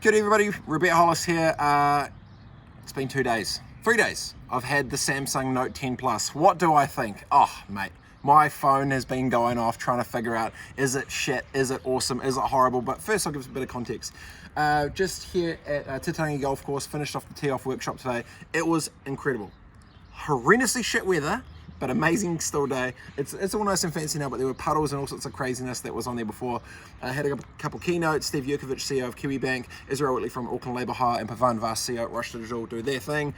Good everybody, Robett Hollis here. It's been 2 days, 3 days. I've had the Samsung Note 10 Plus. What do I think? Oh mate, my phone has been going off trying to figure out, is it shit, is it awesome, is it horrible? But first I'll give us a bit of context. Just here at Titangi Golf Course, finished off the tee-off workshop today. It was incredible. Horrendously shit weather, but amazing still day. It's all nice and fancy now, but there were puddles and all sorts of craziness that was on there before. I had a couple keynotes. Steve Yurkovich, CEO of Kiwi Bank, Israel Whitley from Auckland Labour Hire, and Pavan Vas, CEO at Rush Digital, do their thing.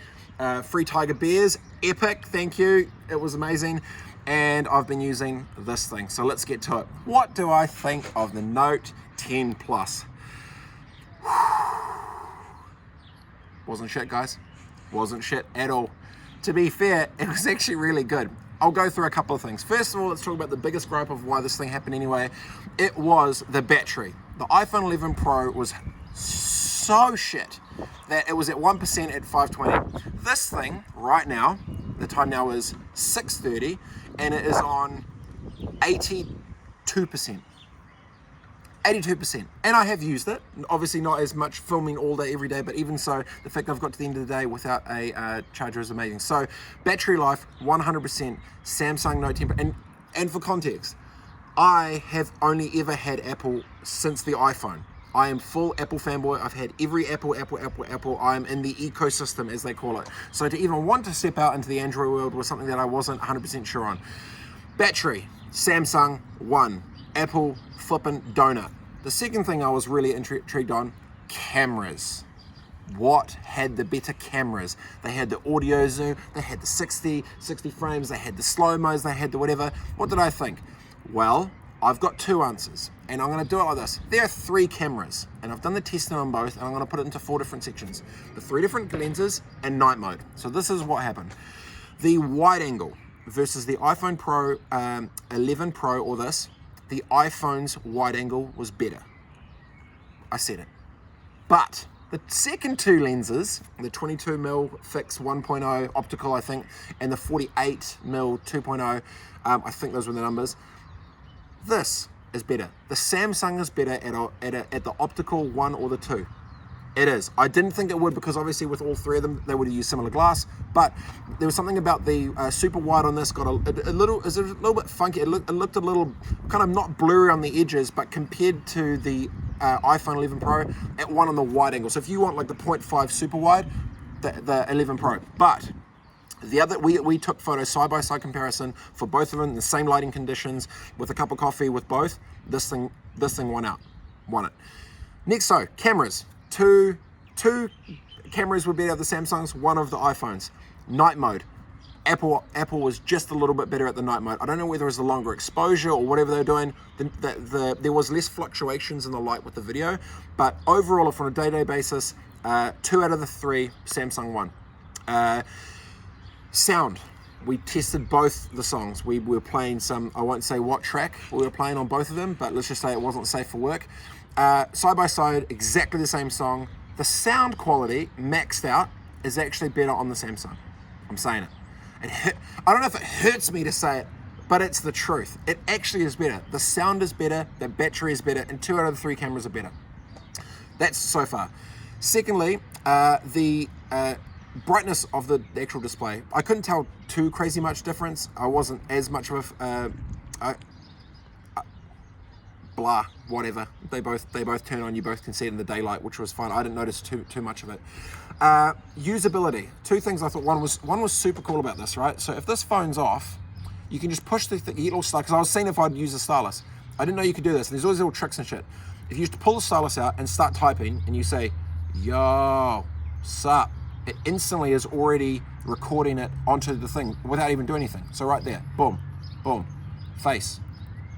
Free Tiger Beers, epic, thank you. It was amazing. And I've been using this thing, so let's get to it. What do I think of the Note 10 Plus? Wasn't shit, guys. Wasn't shit at all. To be fair, it was actually really good. I'll go through a couple of things. First of all, let's talk about the biggest gripe of why this thing happened anyway. It was the battery. The iPhone 11 Pro was so shit that it was at 1% at 520. This thing, right now, the time now is 6:30, and it is on 82%. 82%, and I have used it, obviously not as much filming all day every day, but even so, the fact I've got to the end of the day without a charger is amazing. So battery life 100%, Samsung Note 10, and for context, I have only ever had Apple since the iPhone. I am full Apple fanboy. I've had every Apple. I'm in the ecosystem, as they call it. So to even want to step out into the Android world was something that I wasn't 100% sure on. Battery, Samsung 1, Apple flippin' donut. The second thing I was really intrigued on, cameras. What had the better cameras? They had the audio zoom, they had the 60 frames, they had the slow-mos, they had the whatever. What did I think? Well, I've got two answers, and I'm gonna do it like this. There are 3 cameras, and I've done the testing on both, and I'm gonna put it into 4 different sections. The 3 different lenses and night mode. So this is what happened. The wide angle versus the iPhone Pro 11 Pro or this, the iPhone's wide angle was better. I said it. But the second 2 lenses, the 22mm fixed 1.0 optical, I think, and the 48mm 2.0, I think those were the numbers. This is better. The Samsung is better at the optical 1 or the 2. It is. I didn't think it would, because obviously with all 3 of them, they would have used similar glass, but there was something about the super wide on this got a little bit funky. It looked a little kind of not blurry on the edges, but compared to the iPhone 11 Pro, at 1 on the wide angle. So if you want like the 0.5 super wide, the 11 Pro. But the other, we took photos side-by-side comparison for both of them in the same lighting conditions with a cup of coffee with both. This thing won it. Next, so cameras. Two cameras were better of the Samsungs, 1 of the iPhones. Night mode. Apple was just a little bit better at the night mode. I don't know whether it was the longer exposure or whatever they're doing. There was less fluctuations in the light with the video, but overall, from a day-to-day basis, 2 out of the 3 Samsung won. Sound. We tested both the songs. We were playing some, I won't say what track we were playing on both of them, but let's just say it wasn't safe for work. Side by side, exactly the same song. The sound quality, maxed out, is actually better on the Samsung. I'm saying it. I don't know if it hurts me to say it, but it's the truth. It actually is better. The sound is better, the battery is better, and 2 out of the 3 cameras are better. That's so far. Secondly, the brightness of the actual display. I couldn't tell too crazy much difference. I wasn't as much of a blah, whatever. They both turn on. You both can see it in the daylight, which was fine. I didn't notice too much of it. Usability. 2 things I thought. One was super cool about this, right? So if this phone's off, you can just push the thing, you get little stylus. Because I was seeing if I'd use a stylus. I didn't know you could do this. And there's always little tricks and shit. If you used to pull the stylus out and start typing, and you say, "Yo, sup," it instantly is already recording it onto the thing without even doing anything. So right there, boom, boom, face,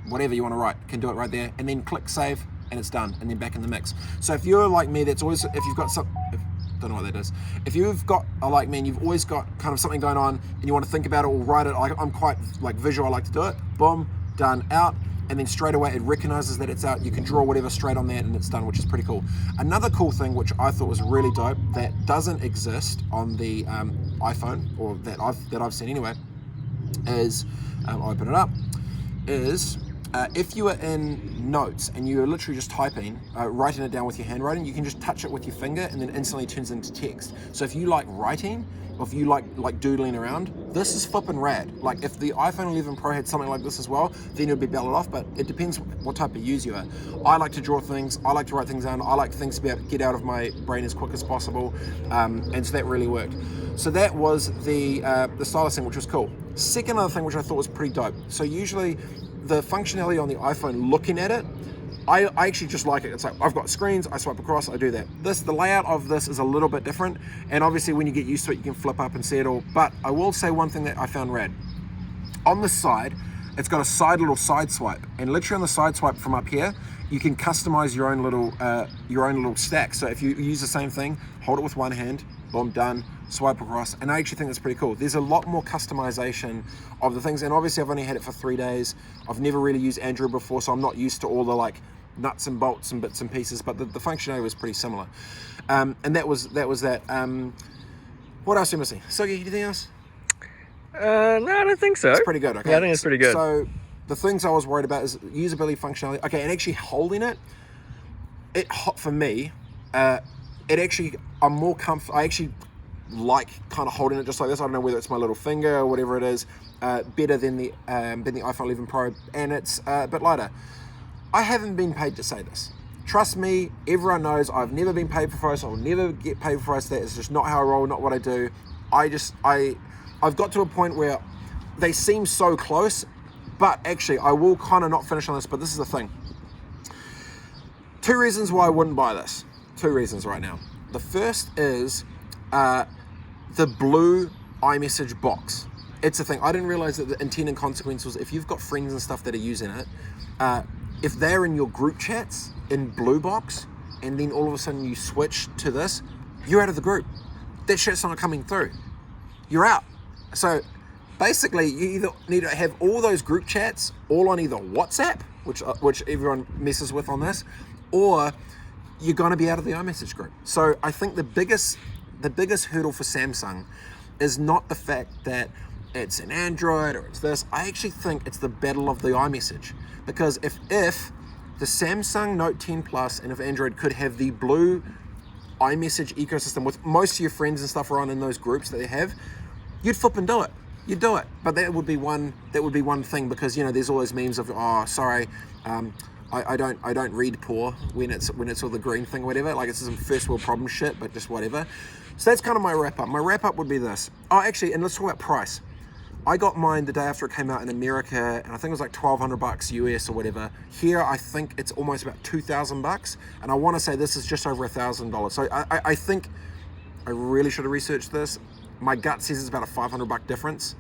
whatever you want to write, can do it right there, and then click save, and it's done, and then back in the mix. So if you're like me, that's always, if you've got some, don't know what that is. If you've got, like me, and you've always got kind of something going on, and you want to think about it or write it, I'm quite like visual, I like to do it, boom, done, out, and then straight away it recognizes that it's out. You can draw whatever straight on that and it's done, which is pretty cool. Another cool thing, which I thought was really dope, that doesn't exist on the iPhone, or that I've seen anyway, is, I'll open it up, is if you are in notes and you're literally just typing, writing it down with your handwriting, you can just touch it with your finger and then instantly turns into text. So if you like writing, or if you like doodling around, this is flipping rad. Like if the iPhone 11 Pro had something like this as well, then it would be belted off, but it depends what type of user you are. I like to draw things, I like to write things down, I like things to be able to get out of my brain as quick as possible, and so that really worked. So that was the stylus thing, which was cool. Second other thing, which I thought was pretty dope. So usually the functionality on the iPhone, looking at it, I actually just like it. It's like, I've got screens, I swipe across, I do that. The layout of this is a little bit different, and obviously when you get used to it, you can flip up and see it all. But I will say one thing that I found rad. On the side, it's got a little side swipe, and literally on the side swipe from up here, you can customize your own little stack. So if you use the same thing, hold it with one hand, boom, done, swipe across, and I actually think that's pretty cool. There's a lot more customization of the things, and obviously I've only had it for 3 days. I've never really used Android before, so I'm not used to all the like nuts and bolts and bits and pieces, but the functionality was pretty similar. And that was that. What else are you missing? So anything else? No, I don't think so. It's pretty good, okay? Yeah, I think it's pretty good. So the things I was worried about is usability, functionality. Okay, and actually holding it, for me, it actually, I'm more comfortable. I actually like kind of holding it just like this. I don't know whether it's my little finger or whatever it is, better than the iPhone 11 Pro, and it's a bit lighter. I haven't been paid to say this. Trust me, everyone knows I've never been paid for photos. I'll never get paid for photos. That is just not how I roll, not what I do. I've got to a point where they seem so close, but actually I will kind of not finish on this, but this is the thing. 2 reasons why I wouldn't buy this. 2 reasons right now. The first is the blue iMessage box. It's a thing. I didn't realize that the intent and consequence was if you've got friends and stuff that are using it, if they're in your group chats in blue box, and then all of a sudden you switch to this, you're out of the group. That shit's not coming through. You're out. So basically you either need to have all those group chats all on either WhatsApp, which everyone messes with on this, or you're going to be out of the iMessage group. So I think the biggest hurdle for Samsung is not the fact that it's an Android or it's this. I actually think it's the battle of the iMessage, because if the Samsung Note 10 Plus and if Android could have the blue iMessage ecosystem with most of your friends and stuff around in those groups that they have, you'd flip and do it. You'd do it. But that would be one thing, because there's all those memes of, oh, sorry, I don't read poor when it's all the green thing or whatever. Like, it's some first world problem shit, but just whatever. So that's kind of my wrap up. My wrap up would be this. Oh, actually, and let's talk about price. I got mine the day after it came out in America, and I think it was like $1,200 US or whatever. Here, I think it's almost about $2,000, and I want to say this is just over $1,000. So I think I really should have researched this. My gut says it's about a $500 difference.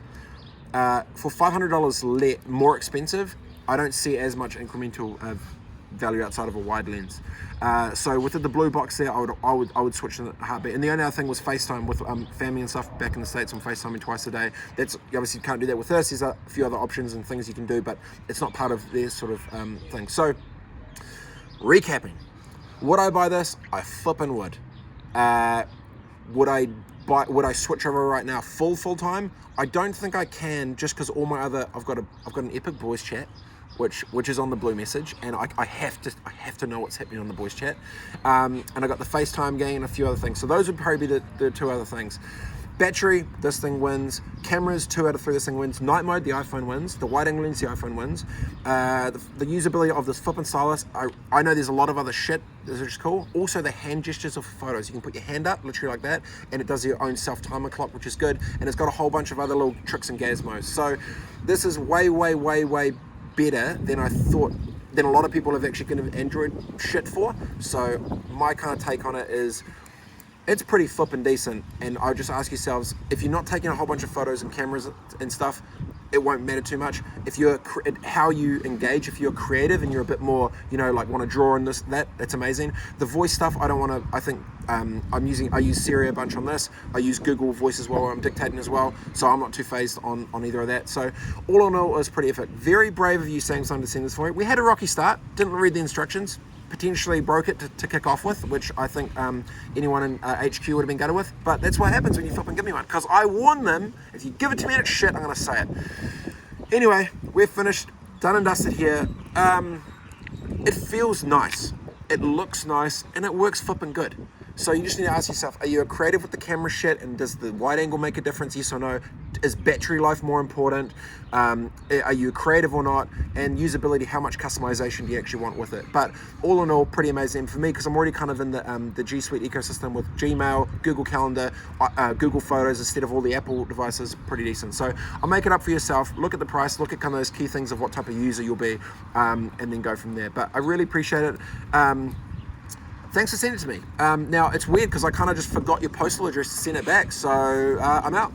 For $500 more expensive, I don't see as much incremental value outside of a wide lens. So with the blue box there, I would switch in a heartbeat. And the only other thing was FaceTime with family and stuff back in the States. I'm FaceTiming twice a day. That's obviously you can't do that with this. There's a few other options and things you can do, but it's not part of their sort of thing. So recapping, would I buy this? I flippin' would. Would I switch over right now full time? I don't think I can, just because all my other I've got an Epic voice chat, which is on the blue message, and I have to know what's happening on the voice chat, and I got the FaceTime game and a few other things. So those would probably be the 2 other things. Battery, this thing wins. Cameras, 2 out of 3, this thing wins. Night mode, the iPhone wins. The wide angle lens, the iPhone wins. The usability of this flippin' stylus, I know there's a lot of other shit which is cool. Also the hand gestures of photos. You can put your hand up, literally like that, and it does your own self-timer clock, which is good. And it's got a whole bunch of other little tricks and gizmos. So this is way better than I thought, than a lot of people have actually given Android shit for. So my kind of take on it is, it's pretty flippin' decent, and I would just ask yourselves, if you're not taking a whole bunch of photos and cameras and stuff, it won't matter too much. If you're how you engage, if you're creative and you're a bit more, like want to draw and that's amazing. The voice stuff, I don't want to. I think I use Siri a bunch on this. I use Google Voice as well, where I'm dictating as well, so I'm not too phased on either of that. So all in all, it was pretty epic. Very brave of you, Samsung, to send this for me. We had a rocky start. Didn't read the instructions. Potentially broke it to kick off with, which I think anyone in HQ would have been gutted with, but that's what happens when you flip and give me one, because I warned them, if you give it to me and it's shit, I'm going to say it. Anyway, we're finished, done and dusted here. It feels nice, it looks nice, and it works flipping good. So you just need to ask yourself, are you a creative with the camera shit, and does the wide angle make a difference, yes or no? Is battery life more important? Are you creative or not? And usability, how much customization do you actually want with it? But all in all, pretty amazing for me, because I'm already kind of in the G Suite ecosystem with Gmail, Google Calendar, Google Photos instead of all the Apple devices. Pretty decent. So I'll make it up for yourself, look at the price, look at kind of those key things of what type of user you'll be, and then go from there. But I really appreciate it. Thanks for sending it to me. Now, it's weird because I kind of just forgot your postal address to send it back, so I'm out.